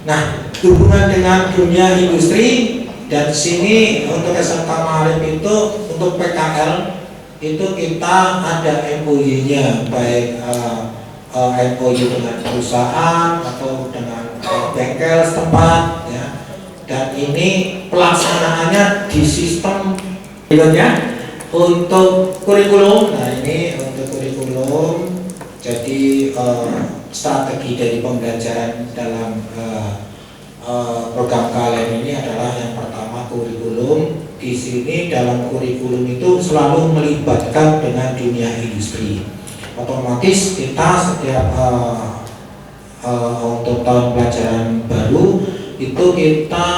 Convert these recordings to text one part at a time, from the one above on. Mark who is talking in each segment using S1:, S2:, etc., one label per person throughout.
S1: Nah, hubungan dengan dunia industri, dan di sini untuk SMK Maarif itu untuk PKL itu kita ada MOU-nya, baik MOU dengan perusahaan atau dengan bengkel setempat ya. Dan ini pelaksanaannya di sistem berikutnya untuk kurikulum. Nah, ini untuk kurikulum. Jadi strategi dari pembelajaran dalam program kalian ini adalah yang pertama kurikulum. Di sini dalam kurikulum itu selalu melibatkan dengan dunia industri. Otomatis kita setiap untuk tahun pelajaran baru itu kita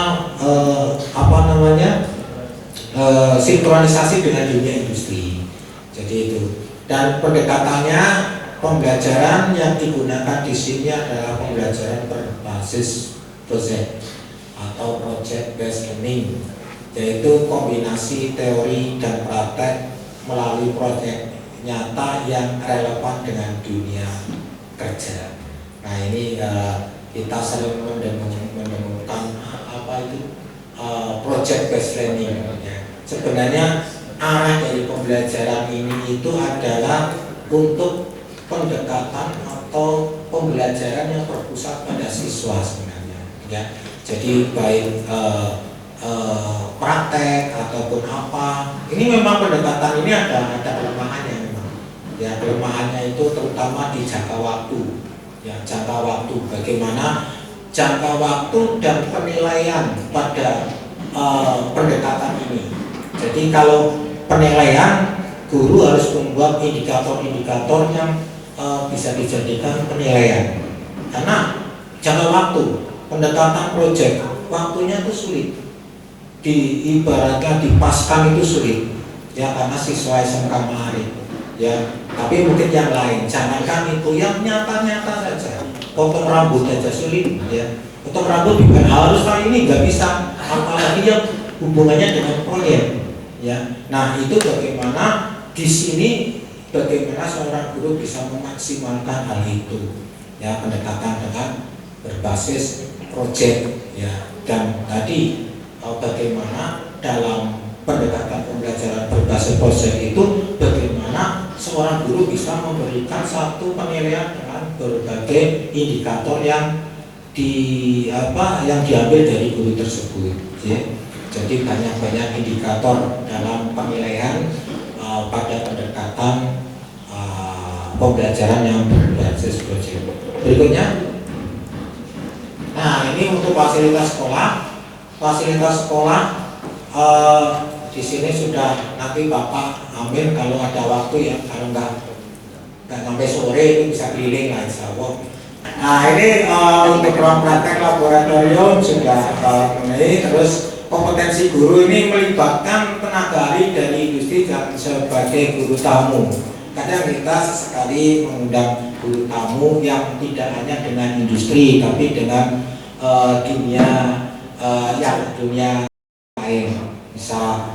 S1: sinkronisasi dengan dunia industri. Jadi itu. Dan pendekatannya, pembelajaran yang digunakan di sini adalah pembelajaran berbasis project atau project based learning, yaitu kombinasi teori dan praktek melalui proyek nyata yang relevan dengan dunia kerja. Nah, ini kita sering menemukan project based learning. Sebenarnya arah dari pembelajaran ini itu adalah untuk pendekatan atau pembelajaran yang berpusat pada siswa sebenarnya. Ya, jadi baik praktek ataupun apa, ini memang pendekatan ini ada kelemahannya memang. Ya, kelemahannya itu terutama di jangka waktu. Ya, jangka waktu, bagaimana jangka waktu dan penilaian pada pendekatan ini. Jadi kalau penilaian, guru harus membuat indikator-indikator yang bisa dijadikan penilaian. Karena jangka waktu, pendekatan proyek, waktunya itu sulit. Ibaratnya dipaskan itu sulit. Ya, karena siswa SMK Maarif. Ya, tapi mungkin yang lain, jangankan itu, yang nyata-nyata saja. Potong rambut saja sulit. Ya, potong rambut bukan harus kali ini, nggak bisa. Apalagi yang hubungannya dengan proyek. Ya, nah itu bagaimana di sini, bagaimana seorang guru bisa memaksimalkan hal itu. Ya, pendekatan dengan berbasis proyek. Ya, dan tadi bagaimana dalam pendekatan pembelajaran berbasis proyek itu, bagaimana seorang guru bisa memberikan satu penilaian dengan berbagai indikator yang diambil dari guru tersebut. Ya. Jadi banyak-banyak indikator dalam penilaian pada pendekatan pembelajaran yang berbasis proyek. Berikutnya, nah ini untuk fasilitas sekolah. Fasilitas sekolah di sini sudah, nanti Bapak Amin kalau ada waktu ya, kalau nggak sampai sore itu bisa keliling lah insya Allah. Nah, ini untuk ruang praktek laboratorium sudah memenuhi. Terus kompetensi guru ini melibatkan tenaga ahli dari industri dan sebagai guru tamu. Kadang kita sesekali mengundang guru tamu yang tidak hanya dengan industri, tapi dengan dunia lain, bisa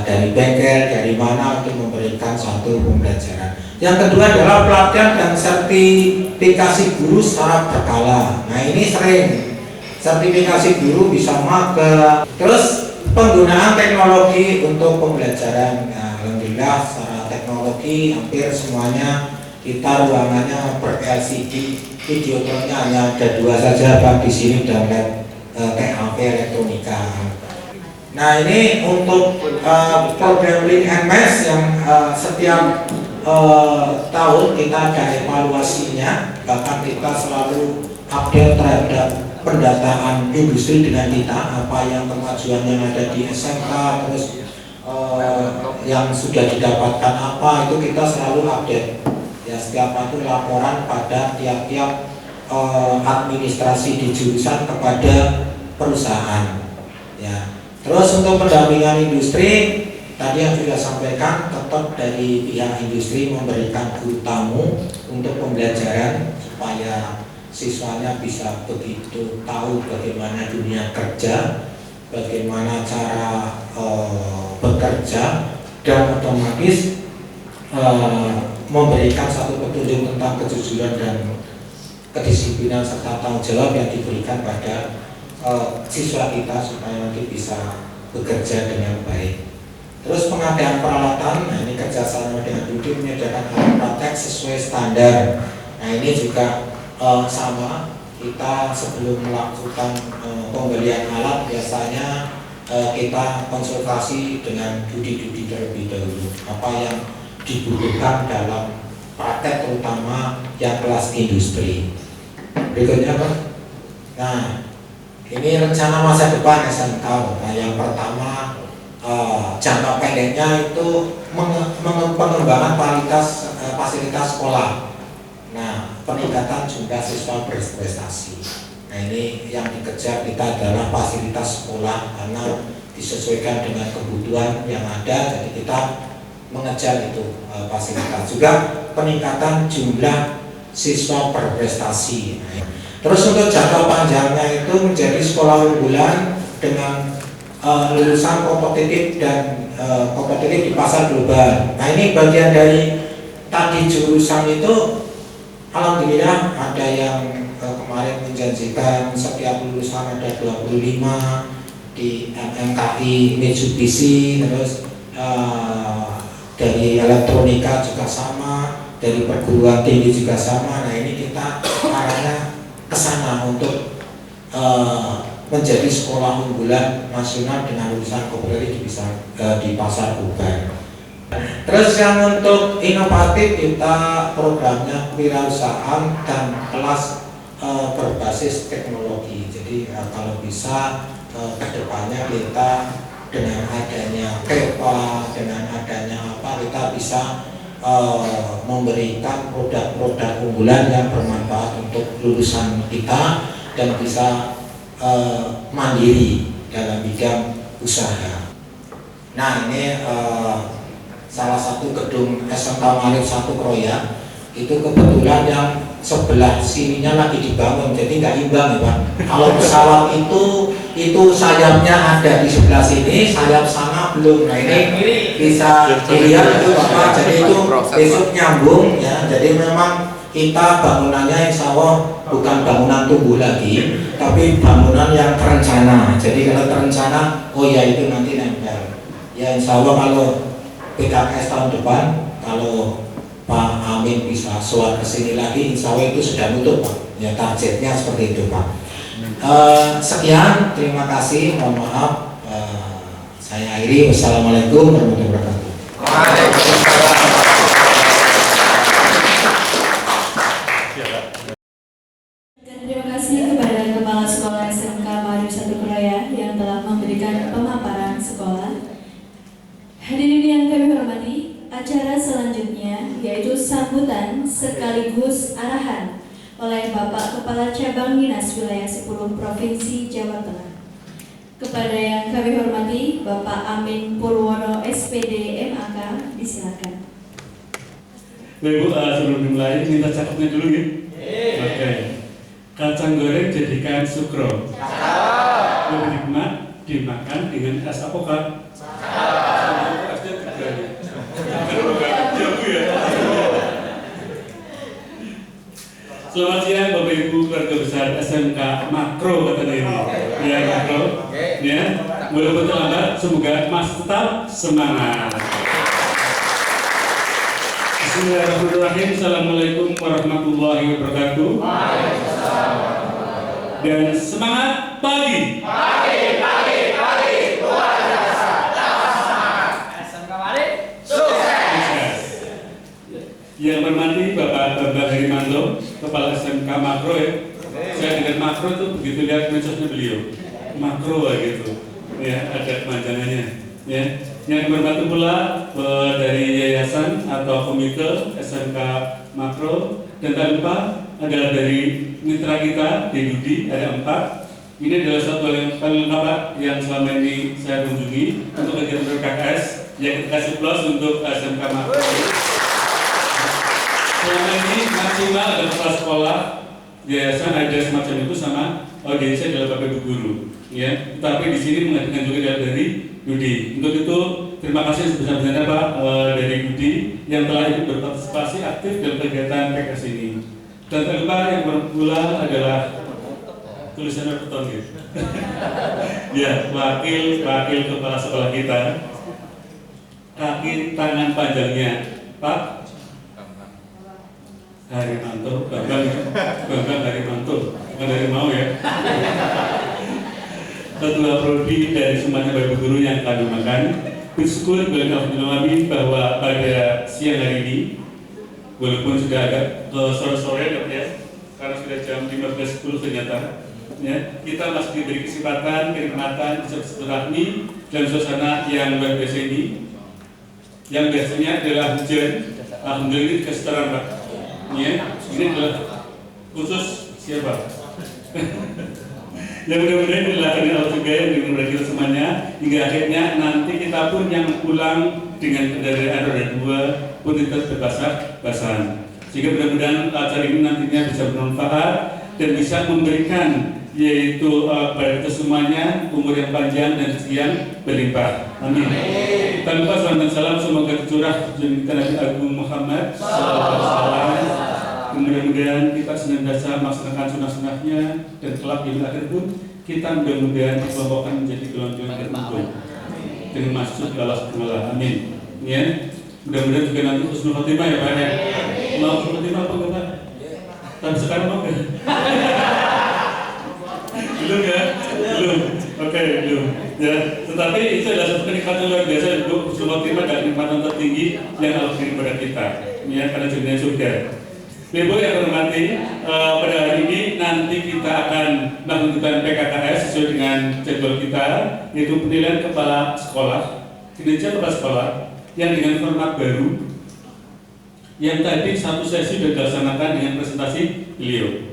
S1: dari bengkel, dari mana, untuk memberikan satu pembelajaran. Yang kedua adalah pelatihan dan sertifikasi guru secara berkala. Nah, ini sering sertifikasi guru bisa magang. Terus penggunaan teknologi untuk pembelajaran. Nah, alhamdulillah secara teknologi hampir semuanya kita ruangannya ber LCD, videonya hanya ada 2 saja Pak di sini, dan TAP elektronika. Nah, ini untuk program Lean and Mesh yang setiap tahun kita ada evaluasinya, bahkan kita selalu update terhadap pendataan industri dengan kita, apa yang kemajuan yang ada di SMK, terus yang sudah didapatkan apa, itu kita selalu update. Ya, setiap waktu laporan pada tiap-tiap administrasi di jurusan kepada perusahaan. Ya. Terus untuk pendampingan industri, tadi yang sudah sampaikan, tetap dari pihak industri memberikan guru tamu untuk pembelajaran supaya siswanya bisa begitu tahu bagaimana dunia kerja, bagaimana cara bekerja, dan otomatis memberikan satu petunjuk tentang kejujuran dan kedisiplinan serta tanggung jawab yang diberikan pada siswa kita supaya nanti bisa bekerja dengan baik. Terus pengadaan peralatan, nah ini kerjasama dengan Budi menyediakan alat praktek sesuai standar. Nah ini juga sama, kita sebelum melakukan pembelian alat biasanya kita konsultasi dengan Budi terlebih dahulu apa yang dibutuhkan dalam praktek, terutama yang kelas industri. Berikutnya Pak. Nah ini rencana masa depan SMK. Nah yang pertama jangka pendeknya itu pengembangan fasilitas sekolah. Nah, peningkatan jumlah siswa berprestasi. Nah, ini yang dikejar kita adalah fasilitas sekolah karena disesuaikan dengan kebutuhan yang ada. Jadi kita mengejar itu fasilitas. Juga peningkatan jumlah siswa berprestasi. Nah, terus untuk jangka panjangnya itu menjadi sekolah unggulan dengan lulusan kompetitif dan kompetitif di pasar global. Nah ini bagian dari tadi jurusan itu, alhamdulillah ada yang kemarin menjanjikan setiap lulusan ada 25 di MMKI Mitsubishi, terus dari elektronika juga sama, dari perguruan tinggi juga sama. Nah ini kita arahnya ke sana untuk menjadi sekolah unggulan nasional dengan lulusan kompetitif di pasar global. Terus yang untuk inovatif kita programnya kewirausahaan dan kelas berbasis teknologi. Jadi kalau bisa kedepannya kita dengan adanya KEPA, dengan adanya apa, kita bisa memberikan produk-produk unggulan yang bermanfaat untuk lulusan kita dan bisa mandiri dalam bidang usaha. Nah ini salah satu gedung SMK Marif 1 Kroya itu kebetulan yang sebelah sininya lagi dibangun, jadi nggak imbang ya Pak. Kalau pesawat itu sayapnya ada di sebelah sini, sayap sana belum. Nah ini bisa dilihat itu Bapak, jadi itu besok nyambung ya. Jadi memang kita bangunannya insya Allah bukan bangunan tumbuh lagi, tapi bangunan yang terencana. Jadi kalau terencana, oh ya itu nanti nempel. Ya insya Allah kalau PKS tahun depan, kalau Pak Amin bisa soal ke sini lagi, insya Allah itu sudah nutup Pak. Ya targetnya seperti itu Pak. Sekian, terima kasih. Mohon maaf, saya akhiri. Wassalamualaikum warahmatullahi wabarakatuh. Waalaikumsalam.
S2: Terima kasih kepada Kepala Sekolah SMK Marif 1 Kroya yang telah memberikan pemaparan sekolah. Hadirin yang kami hormati, acara selanjutnya yaitu sambutan sekaligus arahan oleh Bapak Kepala Cabang Dinas Wilayah 10 Provinsi Jawa Tengah. Kepada yang kami hormati, Bapak Amin Purwono SPD MAK, disilakan.
S3: Ibu, sebelum dimulai minta catatnya dulu ya. Oke. Kacang goreng jadikan sukro. Lebih nikmat dimakan dengan es apokat. Selamat siang Bapak Ibu keluarga besar SMK Makro katanya ini. Ya Makro. Ya. Walaupun terlambat, semoga Mas tetap semangat. Bismillahirrahmanirrahim. Assalamualaikum warahmatullahi wabarakatuh. Dan semangat pagi. Luar biasa. Semangat. SMK Marif sukses. Yang bermandi Bapak Bambang Herimanto, Kepala SMK Makro ya. Saya dengan Makro itu begitu lihat medsosnya beliau. Makro gitu. Ya, ada kemanjangannya. Ya. Yang berbantu pula dari yayasan atau komite SMK Makro, dan tak lupa adalah dari mitra kita di Budi, ada 4. Ini adalah satu yang paling lengkap yang selama ini saya kunjungi untuk kegiatan PKS yang kita kasih plus untuk SMK Makro. Selama ini maksimal ada kepala sekolah yayasan ada semacam itu sama audiensnya adalah Bapak Ibu guru. Ya, tapi di sini mengadakan juga dari Budi. Untuk itu terima kasih sebesar-besarnya Pak dari Budi yang telah ikut berpartisipasi aktif dalam kegiatan PKS ini. Dan tak lupa yang pula adalah tulisannya beton gitu. Ya, wakil kepala sekolah kita, kaki tangan panjangnya Pak Harimanto, Bambang Harimanto, bukan dari mau ya. Ketua Prodi dari semuanya Bapak Guru yang kami makan, bersyukur Alhamdulillah bahwa pada siang hari ini, walaupun sudah agak sore-sore ya, karena sudah jam 15.10 ternyata, ya, kita masih diberi kesempatan, kenikmatan, silaturahmi dan suasana yang luar biasa ini, yang biasanya adalah hujan. Alhamdulillah ini kesetaraan Pak. Ya, ini adalah khusus siapa? Ya mudah-mudahan dilakukan Allah juga yang dengan kita semuanya hingga akhirnya nanti kita pun yang pulang dengan kendaraan roda 2 pun kita berbasah-basahan. Sehingga mudah-mudahan acara ini nantinya bisa bermanfaat dan bisa memberikan yaitu pada kita semuanya umur yang panjang dan rezeki yang berlimpah. Amin. Kita lupa salam dan salam semoga tercurah kita Nabi Agung Muhammad SAW. Mudah-mudahan kita senantiasa melaksanakan sunnah-sunnahnya dan kelak di akhir pun kita mudah-mudahan dikelompokkan menjadi golongan tertentu dengan masuk ke Allah Subhanahu. Amin. Ya. Mudah-mudahan juga nanti husnul khotimah ya Pak ya. Mau husnul khotimah apa enggak? Tapi sekarang mau enggak? Belum ya? Belum. Oke, belum. Ya, tetapi itu adalah satu kenikmatan luar biasa untuk husnul khotimah dan kenikmatan tertinggi yang Allah berikan kepada kita. Ya, karena jadinya surga. Ibu yang hormati, pada hari ini nanti kita akan melakukan PKKS sesuai dengan jadwal kita, yaitu penilaian kepala sekolah, kinerja kepala sekolah yang dengan format baru, yang tadi satu sesi sudah dilaksanakan dengan presentasi beliau.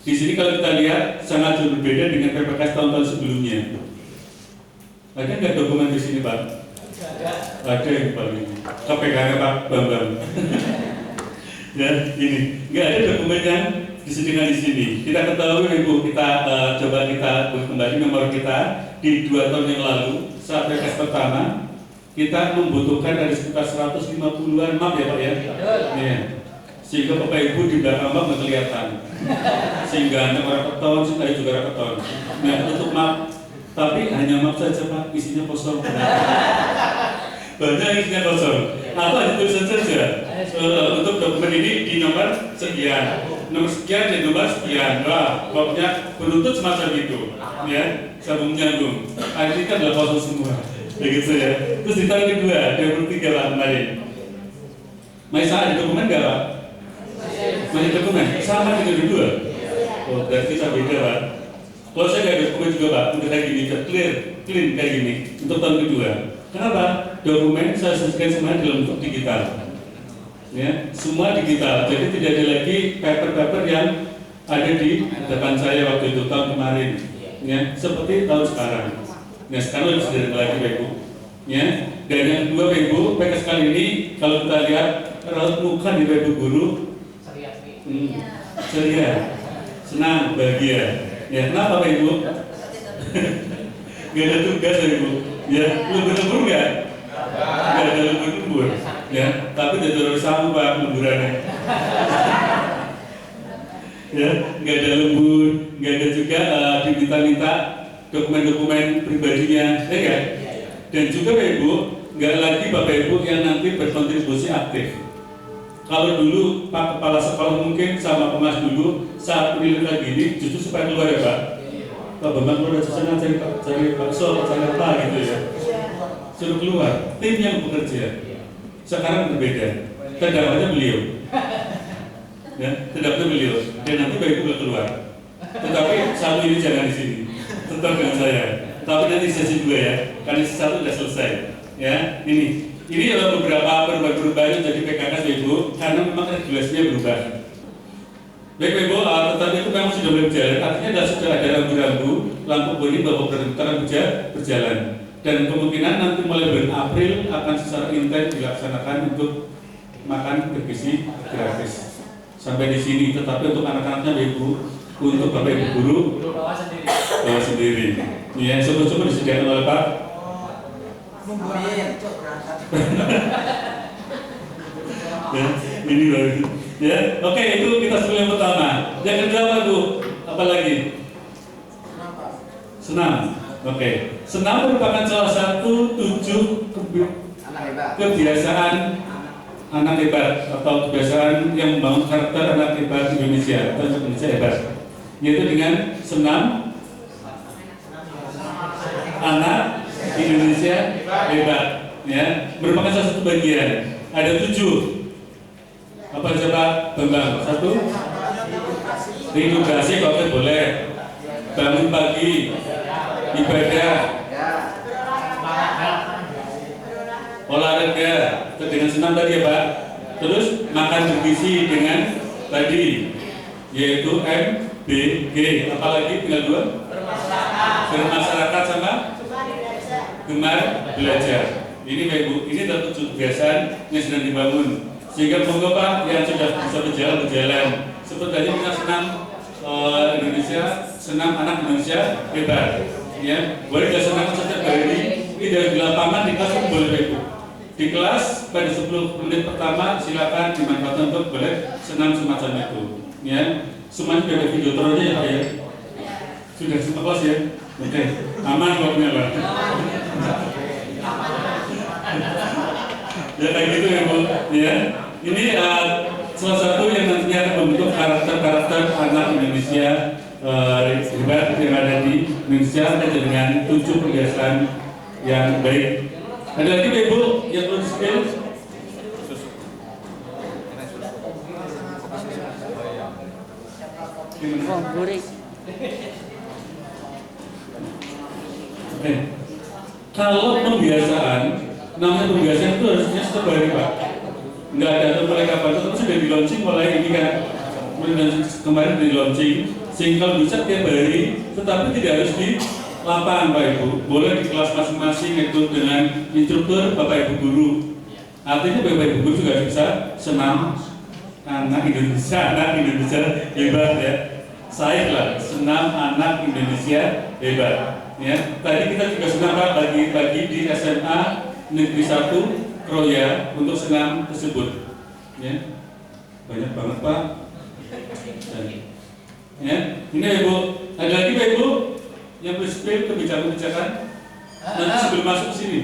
S3: Di sini kalau kita lihat sangat jauh berbeda dengan PKKS tahun-tahun sebelumnya. Ada nggak dokumen di sini Pak? Ada yang paling KPK Pak Bambang. Ya, ini nggak ada dokumen yang disediakan di sini. Kita ketahui Ibu, kita coba kita kembali memori kita di 2 tahun yang lalu saat PKS pertama kita membutuhkan dari sekitar 150-an map ya Pak ya. Ya. Sehingga Bapak Ibu di belakang map nggak kelihatan. Sehingga ada orang keton, saya juga orang keton. Nah untuk map, tapi hanya map saja Pak, isinya kosong. Banyak isinya kosong. Apa ditulisan saja? Untuk dokumen ini di nomor sekian, di nomor sekian. Wah, pokoknya penuntut semacam itu, ya, sambung nyambung. Akhirnya kan adalah kosong semua, begitu ya. Terus di tahun kedua, 23 Pak kemarin. Masih ada dokumen nggak Pak? Masih dokumen? Sama dengan kedua. Oh, berarti kita beda Pak. Kalau saya nggak ada dokumen juga Pak, untuk kayak gini, clean kayak gini untuk tahun kedua. Kenapa? Dokumen saya sajikan semuanya dalam bentuk digital. Ya, semua digital. Jadi tidak ada lagi paper-paper yang ada di depan saya waktu itu tahun kemarin. Ya, seperti tahun sekarang. Nah, sekarang lebih sederhana lagi, Pak Ibu. Ya, dan yang kedua, Pak Ibu, PKS kali ini kalau kita lihat raut muka di Pak Ibu guru ceria, senang, bahagia. Ya, kenapa Pak Ibu? Gak ada tugas Pak Ibu. Ya, lembur-lembur nggak? Nggak ada lembur-lembur. Ya, tapi tidak terlalu sama Pak lemburannya. Ya, nggak ada lembur, nggak ada juga diminta-minta dokumen-dokumen pribadinya, ya kan? Dan juga Pak Ibu, nggak lagi Bapak Ibu yang nanti berkontribusi aktif. Kalau dulu Pak Kepala Sekolah mungkin sama Pemas dulu saat penilaian gini justru supaya keluar ya Pak. Pak Bambang keluar dari sana cari bakso, cari apa gitu ya. Suruh keluar, tim yang bekerja. Sekarang berbeda. Terdapatnya beliau. Ya, terdapatnya beliau. Dan nanti Pak Ibu keluar. Tetapi satu ini jangan di sini. Tetap dengan saya. Tapi nanti sesi 2 ya. Karena sesi 1 sudah selesai. Ya, ini adalah beberapa perubahan dari PKKS Ibu karena memang regulasinya berubah. Baik Ibu, tetapi itu memang sudah berjalan. Artinya adalah sudah ada rambu-rambu, lampu kuning bahwa perputaran berjalan. Dan kemungkinan nanti mulai bulan April akan secara intens dilaksanakan untuk makan bergizi gratis. Sampai di sini, tetapi untuk anak-anaknya Ibu, untuk Bapak Ibu guru bawa sendiri. Ya, semua disediakan oleh Pak. Ya, ini baru. Ya, oke, itu kita sebut yang pertama. Yang kedua apa Bu? Apa lagi? Senam. Oke. Senam merupakan salah satu 7 kebiasaan anak hebat atau kebiasaan yang membangun karakter anak hebat Indonesia atau Indonesia hebat, yaitu dengan senam anak Indonesia hebat, ya, merupakan salah satu bagian. Ada 7. Apa coba Bambang? 1. Regenerasi kalau boleh. Bangun pagi, ibadah, olahraga, dengan senam tadi ya Pak. Terus makan bergizi dengan tadi, yaitu M, B, G. Apalagi tinggal 2. Bermasyarakat sama gemar belajar. Ini Bapak Ibu, ini adalah 7 kebiasaan yang sedang dibangun. Sehingga monggo Pak yang sudah bisa berjalan. Seperti tadi kita senam Indonesia, senam anak Indonesia hebat. Ya, boleh kita senam setiap hari. Ini dari lapangan di kelas pun boleh Bapak Ibu. Di kelas pada 10 menit pertama silakan dimanfaatkan untuk boleh senam semacam itu. Ya, semuanya sudah ada video terusnya ya Pak ya. Sudah semua kelas ya. Oke, aman pokoknya Pak. Ya kayak gitu ya Bu. Ya, ini salah satu yang nantinya akan membentuk karakter anak Indonesia hebat yang ada di Indonesia dengan 7 kebiasaan yang baik. Ada lagi Bapak Ibu yang perlu di-spill? Oke. Kalau pembiasaan, namanya pembiasaan itu harusnya setiap hari Pak. Nggak ada atau mulai kapan, tapi sudah di launching mulai ini kan. Kemarin di launching, sehingga bisa tiap hari, tetapi tidak harus di lapangan Pak Ibu. Boleh di kelas masing-masing itu dengan instruktur Bapak Ibu guru. Artinya Bapak Ibu guru juga bisa senam anak Indonesia hebat ya. Saya lah senam anak Indonesia hebat. Ya, tadi kita juga senam Pak bagi di SMA Negeri 1 Kroya untuk senam tersebut. Ya, banyak banget Pak. Ya, ini Ibu. Ada lagi Pak Ibu yang bersifat kebijakan-kebijakan nanti sebelum masuk ke sini.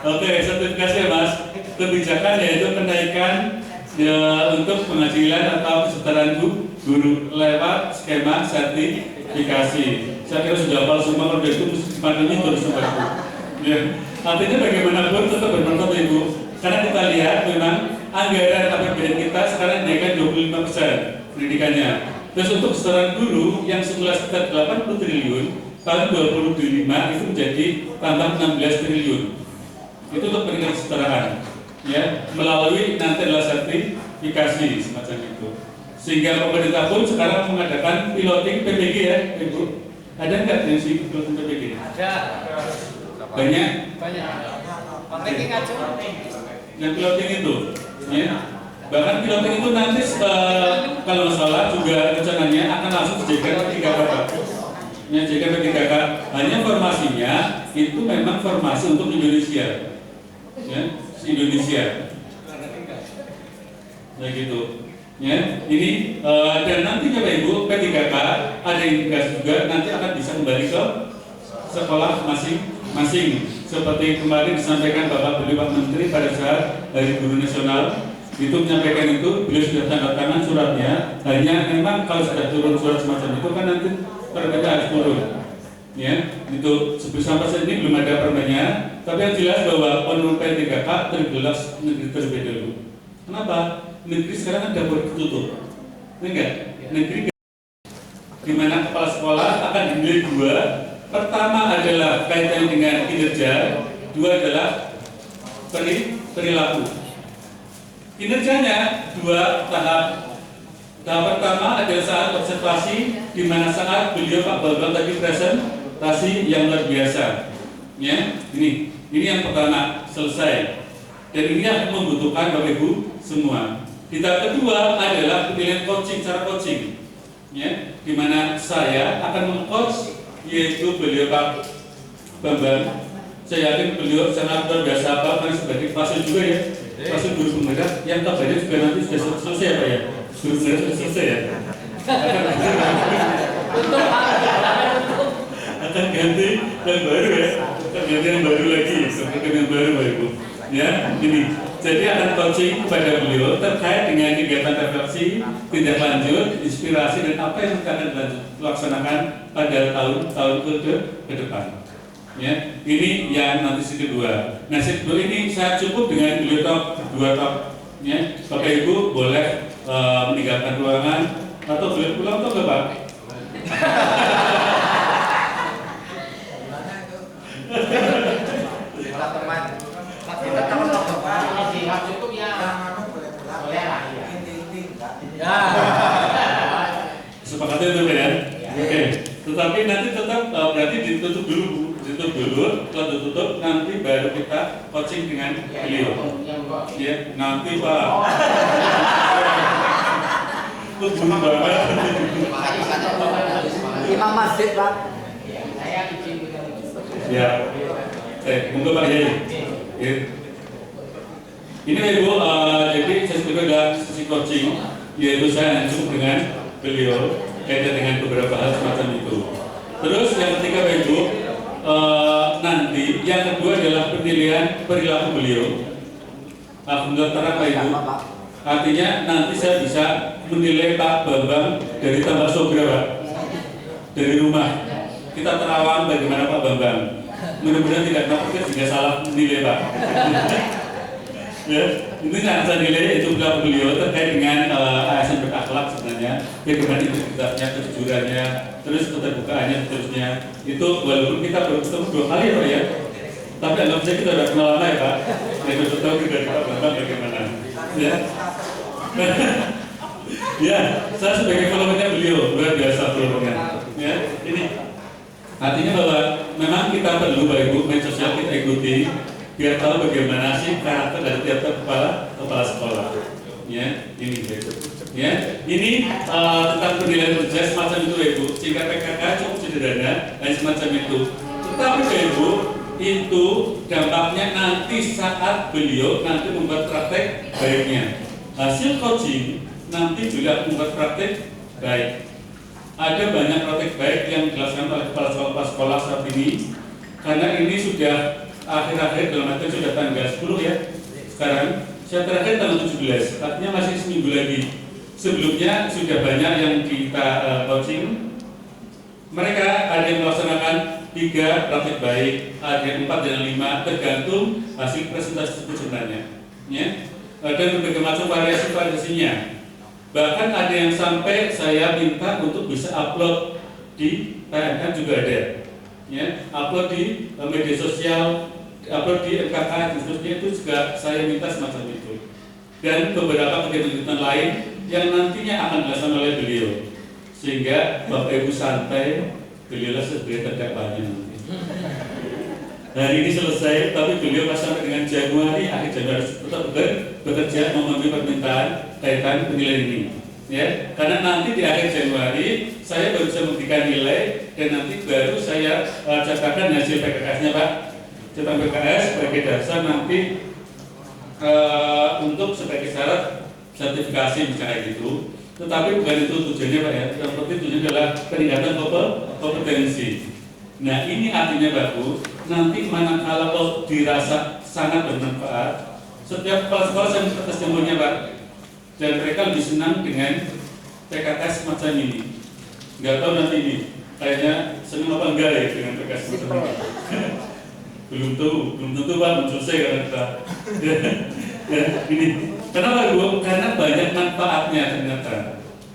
S3: Oke, sertifikasi ya Mas. Kebijakan yaitu kenaikan ya, untuk penghasilan atau kesetaraan guru lewat skema sertifikasi. Saya kira sudah hafal semua kalau itu pandemi terus Bapak. Ya, artinya bagaimanapun tetap bermanfaat Ibu. Karena kita lihat memang anggaran APBN kita sekarang naikkan 25% pendidikannya. Terus untuk kesetaraan guru yang semula sekitar 80 triliun, tahun 2025 itu menjadi tambah 16 triliun. Itu untuk pendidikan kesetaraan. Ya, melalui nanti adalah sertifikasi semacam itu. Sehingga pemerintah pun sekarang mengadakan piloting PPG ya, Ibu. Ada nggak yang sih piloting PPG?
S4: Ada.
S3: Banyak.
S4: Ranking aja.
S3: Yang piloting itu, ya. Bahkan piloting itu nanti kalau nggak salah juga rencananya akan langsung dijadikan P3K Pak. Ya, jadikan P3K. Hanya formasinya itu memang formasi untuk Indonesia. Ya, Indonesia. Ya gitu. Ya, ini dan nantinya Bapak Ibu P3K ada indikasi juga nanti akan bisa kembali ke sekolah masing-masing seperti kemarin disampaikan Bapak Pak Menteri pada saat Hari Guru Nasional itu menyampaikan itu beliau sudah tanda tangan suratnya. Hanya memang kalau sudah turun surat semacam itu kan nanti permennya harus turun. Ya, itu sampai saat ini belum ada permennya. Tapi yang jelas bahwa penurunan P3K terbelah negeri terlebih dahulu. Kenapa? Negeri sekarang kan dapur tertutup. Enggak? Negeri di mana kepala sekolah akan dinilai 2. Pertama adalah kaitan dengan kinerja, 2 adalah perilaku. Kinerjanya 2 tahap. Tahap pertama adalah saat observasi, di mana saat beliau Pak Bambang tadi presentasi yang luar biasa. Ya, ini yang pertama selesai. Dan ini akan membutuhkan Bapak Ibu semua. Di tahap kedua adalah pemilihan coaching, cara coaching. Ya, di mana saya akan meng-coach yaitu beliau Pak Bambang saya yakin beliau sangat luar biasa apa karena sebagai fasil juga ya, fasil guru penggerak yang kabarnya juga nanti sudah selesai ya Pak ya, guru penggerak sudah selesai ya. Akan ganti yang baru ya, akan ganti yang baru lagi, seperti yang baru Pak Ibu. Ya, ini. Jadi akan coaching kepada beliau terkait dengan kegiatan refleksi, tindak lanjut, inspirasi dan apa yang akan dilaksanakan pada tahun ke depan. Ya, ini yang nanti sesi kedua. Nah, sesi kedua ini saya cukup dengan beliau dua talk. Ya, Bapak Ibu boleh meninggalkan ruangan atau boleh pulang atau enggak Pak?
S4: teman kita teman cukup ya boleh lah ya
S3: Sepakatnya itu ya. Oke. Tetapi nanti tetap berarti ditutup dulu, setelah ditutup nanti baru kita coaching dengan beliau. Ya, nanti Pak. Tunggu banget.
S4: Imam masjid Pak.
S3: Ya. Monggo Pak Yai. Ya. Ini Ibu, jadi saya sudah sesi coaching, yaitu saya cukup dengan beliau kaitan dengan beberapa hal semacam itu. Terus yang ketiga Pak Ibu, nanti yang kedua adalah penilaian perilaku beliau. Alhamdulillah terang Pak Ibu. Artinya nanti saya bisa menilai Pak Bambang dari tambah sobra Pak, dari rumah. Kita terawang bagaimana Pak Bambang. Mudah-mudahan tidak terpikir jika salah menilai Pak. Ya, ini yang saya nilai itu beliau terkait dengan ASN berakhlak sebenarnya, bagaimana integritasnya, kejujurannya, terus keterbukaannya, seterusnya. Itu walaupun kita baru ketemu 2 kali ya Pak ya, tapi anggap saja kita sudah kenal lama ya Pak. Ya sudah tahu dari Pak Bambang bagaimana. Ya, ya, saya sebagai followernya beliau luar biasa followernya. Ya, ini artinya bahwa memang kita perlu Bapak Ibu media sosial kita ikuti biar tahu bagaimana sih karakter dari tiap kepala sekolah. Ya, ini Ibu. Ya, ini tentang penilaian kerja semacam itu Ibu. Sehingga PKK cukup sederhana dan semacam itu. Tetapi Ibu, itu dampaknya nanti saat beliau nanti membuat praktek baiknya. Hasil coaching nanti beliau membuat praktek baik. Ada banyak praktek baik yang dilaksanakan oleh kepala sekolah saat ini. Karena ini sudah akhir-akhir dalam arti sudah tanggal 10 ya. Sekarang saya terakhir tanggal 17, artinya masih seminggu lagi. Sebelumnya sudah banyak yang kita coaching. Mereka ada yang melaksanakan 3 praktik baik, ada yang 4 dan 5, tergantung hasil presentasi tersebut sebenarnya. Ya. Dan berbagai macam variasinya. Bahkan ada yang sampai saya minta untuk bisa upload di PNK juga ada. Ya, upload di media sosial, upload di MKK, seterusnya itu juga saya minta semacam itu. Dan beberapa kegiatan lain yang nantinya akan dilaksanakan oleh beliau, sehingga Bapak Ibu santai, beliaulah sebagai terdakwanya nanti. Hari ini selesai, tapi beliau sampai dengan Januari, akhir Januari tetap bekerja memenuhi permintaan kaitan penilaian ini. Ya, karena nanti di akhir Januari saya baru bisa memberikan nilai dan nanti baru saya catatkan hasil PKS-nya Pak. Cetak PKS sebagai dasar nanti untuk sebagai syarat sertifikasi misalnya gitu. Tetapi bukan itu tujuannya Pak ya. Yang penting tujuannya adalah peningkatan kompetensi. Nah ini artinya bagus. Nanti manakala kalau dirasa sangat bermanfaat, setiap kepala sekolah saya minta testimoninya Pak. Dan mereka lebih senang dengan PKS semacam ini. Nggak tahu nanti ini, kayaknya senang apa enggak ya dengan PKS semacam ini. belum tentu Pak, belum selesai karena kita. Ya, ini. Kenapa Bu? Karena banyak manfaatnya ternyata.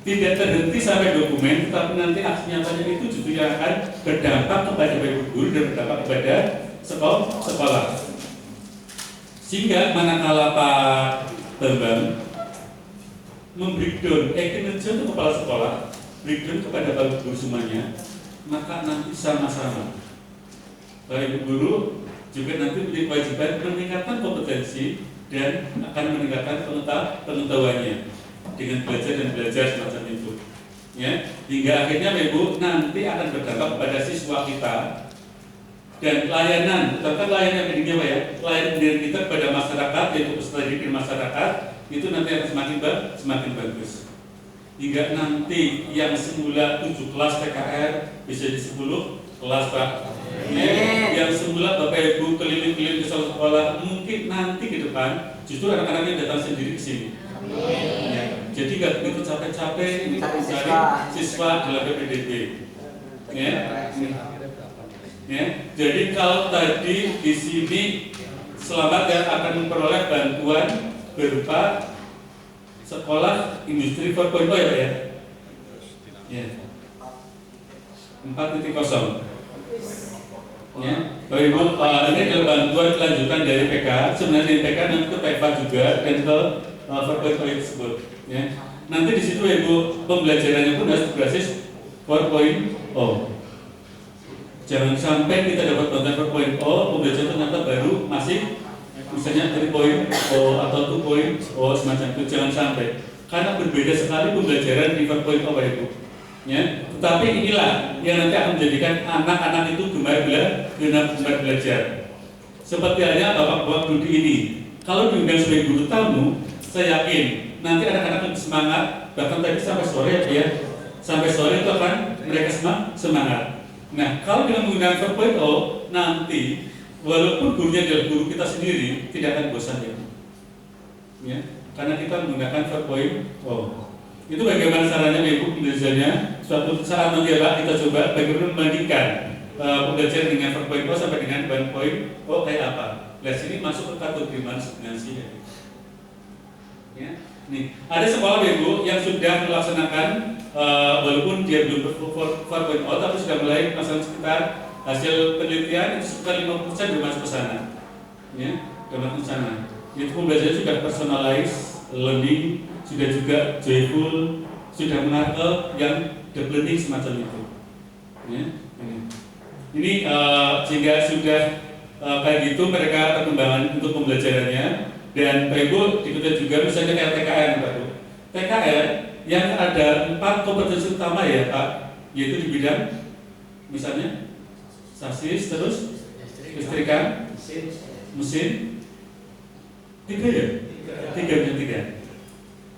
S3: Tidak terhenti sampai dokumen, tapi nanti aksi nyatanya itu justru yang akan berdampak kepada guru dan berdampak kepada sekolah. Sehingga manakala Pak Bambang membreakdown kinerja untuk kepala sekolah, breakdown kepada Bapak Guru semuanya, maka nanti sama-sama Bapak Guru juga nanti memiliki kewajiban meningkatkan kompetensi dan akan meningkatkan pengetahuannya dengan belajar semacam itu. Ya, hingga akhirnya Ibu nanti akan berdampak kepada siswa kita dan layanan, terutama layanan pendidikan ya, layanan pendidikan kita kepada masyarakat, yaitu peserta didik masyarakat, itu nanti akan semakin bagus. Hingga nanti yang semula 7 kelas TKR bisa di 10 kelas Pak. Yang semula Bapak Ibu keliling-keliling ke sekolah, mungkin nanti ke depan justru anak-anaknya datang sendiri ke sini. Ya. Jadi nggak begitu capek-capek ini cari siswa dalam PPDB. Ya. Ya. Jadi kalau tadi di sini Selamat yang akan memperoleh bantuan berupa sekolah industri 4.0 ya Pak ya? Ya. 4.0. Ya. Bapak Ibu, ini adalah bantuan kelanjutan dari PK. Sebenarnya dari PK nanti ke PEPA juga dan ke 4.0 tersebut. Ya. Nanti di situ Ibu pembelajarannya pun harus berbasis 4.0. Jangan sampai kita dapat bantuan 4.0, pembelajaran ternyata baru masih misalnya 3.0 atau 2.0 semacam itu, jangan sampai. Karena berbeda sekali pembelajaran di 4.0 Bapak Ibu. Ya, tetapi inilah yang nanti akan menjadikan anak-anak itu gemar belajar. Seperti halnya Bapak Budi ini. Kalau diundang sebagai guru tamu, saya yakin nanti anak-anak lebih semangat. Bahkan tadi sampai sore ya, sampai sore itu akan mereka semangat. Nah, kalau dengan menggunakan 4.0 nanti walaupun gurunya adalah guru kita sendiri tidak akan bosan ya, karena kita menggunakan 4.0. Itu bagaimana caranya Ibu pembelajarannya? Suatu saat nanti Pak kita coba bagaimana membandingkan pembelajaran dengan 4.0 sampai dengan 1.0 kayak apa. Lihat sini masuk ke kategori mana sebenarnya sih ya. Nih, ada sekolah Ibu yang sudah melaksanakan walaupun dia belum 4.0 tapi sudah mulai melaksanakan sekitar hasil penelitian itu sekitar 50% sudah masuk ke sana. Ya, sudah masuk ke sana. Itu pembelajaran sudah personalized learning, sudah juga joyful, sudah menangkap yang deep learning semacam itu. Ya, ini sehingga sudah kayak gitu mereka perkembangan untuk pembelajarannya. Dan Pak Ibu dikutip juga misalnya kayak TKR Pak Ibu. TKR yang ada 4 kompetensi utama ya Pak, yaitu di bidang misalnya sasis, terus listrikan, mesin, 3 ya? 3.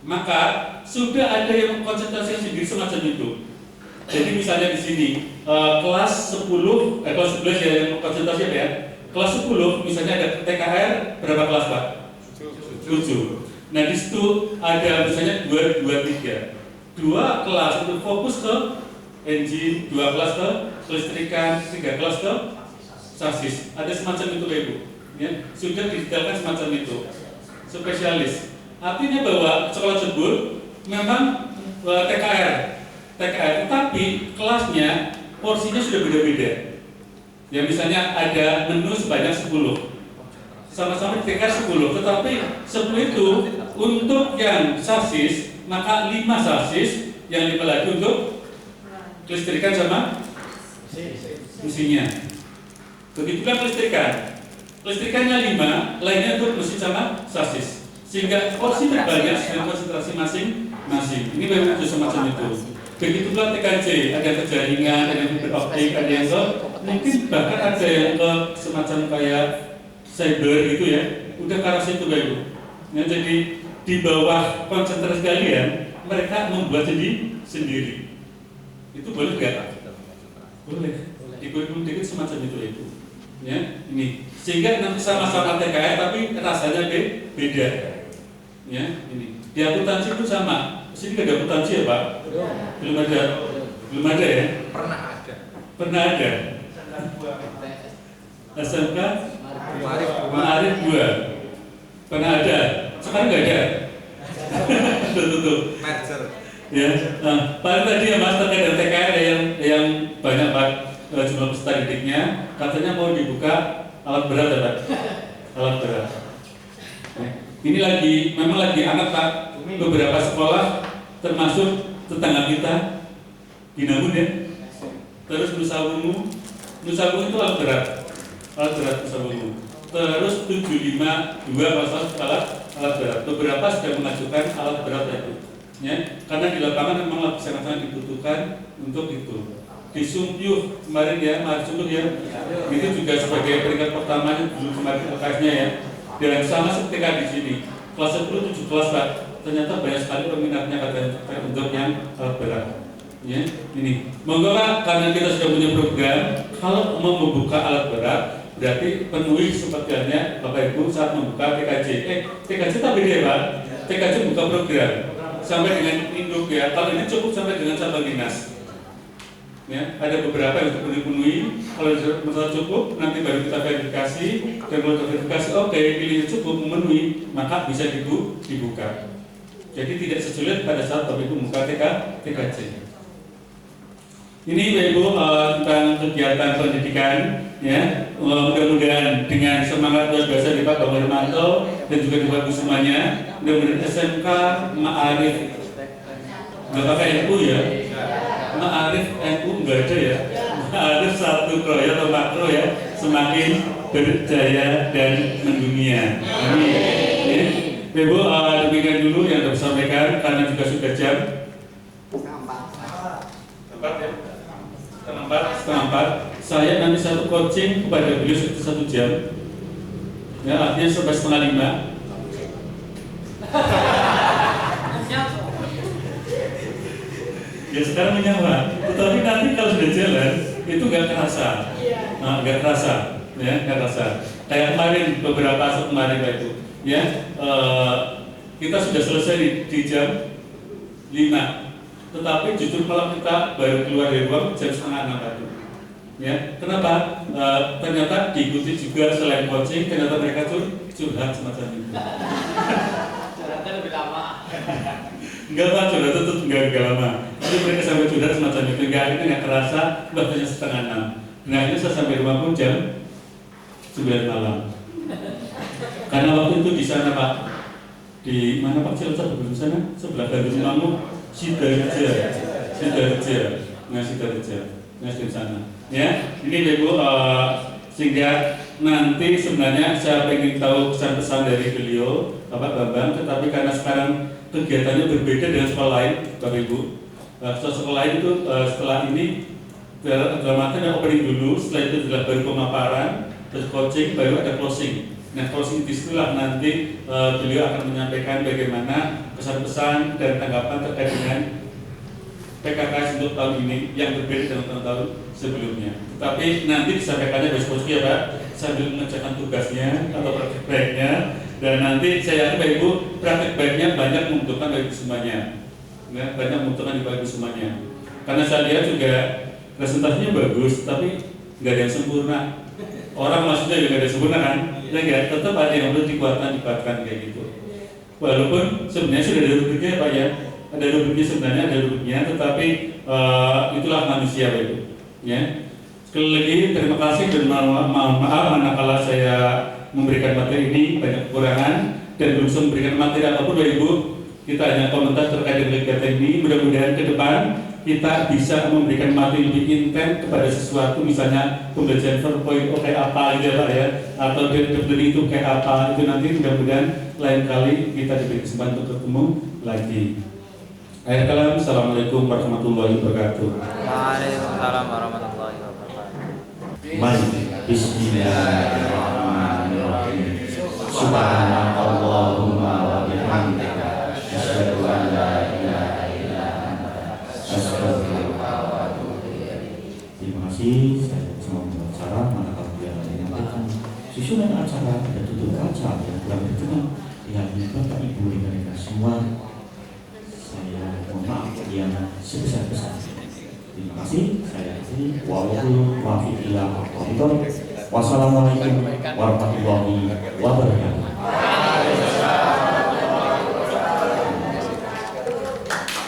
S3: Maka sudah ada yang konsentrasi sendiri semacam itu. Jadi misalnya di sini kelas 10, kelas 11 ya yang konsentrasi apa ya? Kelas 10 misalnya ada TKR berapa kelas Pak? 7. Nah di situ ada misalnya 2, 3 kelas untuk fokus ke engine, 2 kelas ke kelistrikan, 3 kelas ke sasis. Ada semacam itu Ibu. Ya, sudah didetailkan semacam itu. Spesialis. Artinya bahwa sekolah tersebut memang TKR, tetapi kelasnya porsinya sudah beda-beda. Ya misalnya ada menu sebanyak 10. Sama-sama TKR 10, tetapi 10 itu untuk yang sasis, maka 5 sasis, yang 5 lagi untuk kelistrikan sama mesinnya. Begitulah kelistrikannya 5, lainnya untuk mesin sama sasis. Sehingga porsi terbanyak dan konsentrasi masing-masing. Ini memang semacam itu. Begitulah TKJ, ada kejaringan, ada yang beroptik, ada yang ke, mungkin bahkan ada yang ke semacam kayak cyber gitu ya, udah ke arah situ Ibu. Ya, jadi di bawah konsentrasi kalian, mereka membuat sendiri. Itu boleh nggak? Boleh. Dikit semacam itu Ibu. Ya, ini sehingga nanti sama-sama TKR tapi rasanya beda. Ya, ini. Di akuntansi itu sama. Sini nggak ada akuntansi ya Pak? Belum ada ya? Pernah ada. SMK Ma'arif 2 pernah ada, sekarang nggak ada. Tuh. Ya, paling tadi ya Mas terkait dengan TKR yang banyak Pak jumlah peserta didiknya, katanya mau dibuka alat berat ya Pak, alat berat. Ya. Ini memang lagi anak Pak, beberapa sekolah termasuk tetangga kita di Namun ya, terus Nusa Wungu itu alat berat Nusa Wungu. Terus 752 pasal alat berat. Beberapa sudah mengajukan alat berat itu. Ya, karena di lapangan memang sangat-sangat dibutuhkan untuk itu. di Sumpyuh kemarin ya, Sumpyuh ya, itu juga sebagai peringkat pertamanya dulu kemarin UKS-nya ya. Dan sama seperti di sini, kelas 10 7 kelas Pak, ternyata banyak sekali peminatnya untuk yang berat. Ya, ini monggo Pak, karena kita sudah punya program, kalau mau membuka alat berat, berarti penuhi sepertinya Bapak Ibu saat membuka TKJ. TKJ tapi dia Pak, TKJ buka program sampai dengan induk ya. Kalau ini cukup sampai dengan cabang dinas. Ya, ada beberapa yang dipenuhi. Kalau misalnya cukup, nanti baru kita verifikasi. Dan kalau verifikasi oke, pilih cukup memenuhi, maka bisa dibuka. Jadi tidak sesulit pada saat Bapak Ibu membuka TKJ. Ini Bapak Ibu tentang kegiatan pendidikan. Ya, mudah-mudahan dengan semangat luar biasa di Pak Bapak Hermanto dan juga di Bapak semuanya, mudah-mudahan SMK Ma'arif nggak pakai NU ya, Ma'arif NU nggak ada ya, Ma'arif satu kroya atau makro ya, semakin berjaya dan mendunia. Amin. Ya. Ibu demikian dulu yang dapat sampaikan karena juga sudah jam 4 ya. Setengah 4. Saya nanti satu coaching kepada beliau satu jam. Ya, artinya sampai setengah 5. Ya sekarang menyala, tetapi nanti kalau sudah jalan itu nggak kerasa, nggak kerasa, ya nggak kerasa. Kayak kemarin beberapa saat kemarin itu, ya kita sudah selesai di jam 5. Tetapi justru kalau kita baru keluar dari ruang jam setengah 6 tadi. Ya, kenapa? Ternyata diikuti juga selain coaching, ternyata mereka curhat semacam itu.
S4: Curhatnya lebih lama.
S3: Enggak Pak, curhat itu enggak lama. Jadi mereka sampai curhat semacam itu, nggak kerasa, waktunya setengah 6. Nah ini saya sampai rumah pun jam 9 malam. Karena waktu itu di sana Pak, di mana Pak Cilacap di sana, sebelah dari rumahmu. Sidoarjo, ngasih di sana. Ya, ini Ibu sehingga nanti sebenarnya saya ingin tahu pesan-pesan dari beliau, Bapak Bambang, tetapi karena sekarang kegiatannya berbeda dengan sekolah lain, Bapak Ibu. Sekolah lain itu setelah ini dalam arti ada opening dulu, setelah itu adalah baru pemaparan, terus coaching, baru ada closing. Nah, closing disitulah nanti beliau akan menyampaikan bagaimana kesan-pesan dan tanggapan terkait dengan PKKS untuk tahun ini yang berbeda dengan tahun-tahun sebelumnya. Tapi nanti disampaikannya besok ya Pak, sambil mengerjakan tugasnya atau praktek baiknya, dan nanti saya yakin Bapak Ibu praktek baiknya banyak membutuhkan Bapak Ibu semuanya, ya, banyak membutuhkan di Bapak Ibu semuanya. Karena saya lihat juga presentasinya bagus, tapi nggak ada yang sempurna. Orang maksudnya juga ada yang sempurna kan? Ya nggak, tetap ada yang perlu dikuatkan kayak gitu. Walaupun sebenarnya sudah ada rubriknya Pak ya, ada rubriknya sebenarnya ada rubriknya, tetapi itulah manusia Pak Ibu. Ya. Sekali lagi terima kasih dan mohon maaf manakala saya memberikan materi ini banyak kekurangan dan belum bisa memberikan materi apapun Pak Ibu. Kita hanya komentar terkait dengan kegiatan ini. Mudah-mudahan ke depan kita bisa memberikan materi lebih intens kepada sesuatu, misalnya pembelajaran 4.0 kayak apa gitu ya Pak ya, atau dari itu kayak apa itu nanti mudah-mudahan lain kali kita diberi kesempatan untuk ketemu lagi. Akhir kalam, assalamualaikum warahmatullahi wabarakatuh.
S4: Waalaikumsalam warahmatullahi wabarakatuh.
S5: Mari bismillahirrahmanirrahim. Subhanallahumma wa bihamdika asyhadu an la ilaha illa anta astaghfiruka wa atubu ilaik. Terima kasih. Saya semua acara manakala beliau menyampaikan susunan acara dan tutup acara yang telah berkenan di hadirin Bapak Ibu rekan-rekan semua. Saya mohon maaf yang sebesar-besarnya. Terima kasih. Saya akhiri. Wassalamualaikum warahmatullahi wabarakatuh.